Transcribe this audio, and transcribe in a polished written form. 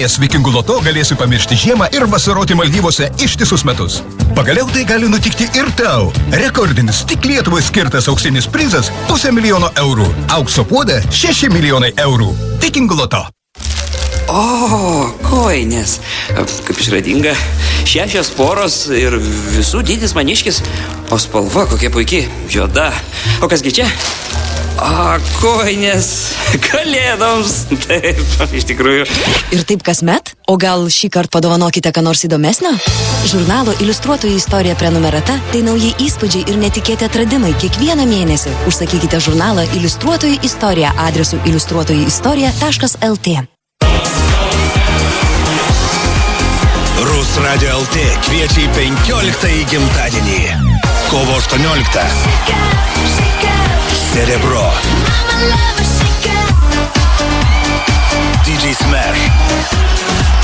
Laimėjęs Vikingų loto galėsi pamiršti žiemą ir vasaroti Maldyvose ištisus metus. Pagaliau tai gali nutikti ir tau. Rekordinis tik Lietuvai skirtas auksinis prizas – 500 000 eurų. Aukso puode – 6 milijonai eurų. Vikingų loto. O, kojinės. Kaip išradinga. 6 poros ir visų dydis maniškis. O spalva kokia puikiai. Juoda. O kasgi čia? O, kojinės. Kalėdoms. Taip, iš tikrųjų. Ir taip kasmet? O gal šį kartą padovanokite ką nors įdomesnio? Žurnalo Iliustruotojų istorija prenumerata – tai nauji įspūdžiai ir netikėti atradimai kiekvieną mėnesį. Užsakykite žurnalą Iliustruotojų istorija adresu iliustruotojuistorija.lt. Rus Radio LT kviečia į 15-ąjį gimtadienį. Kovo 18. Cerebro. DJ Smash.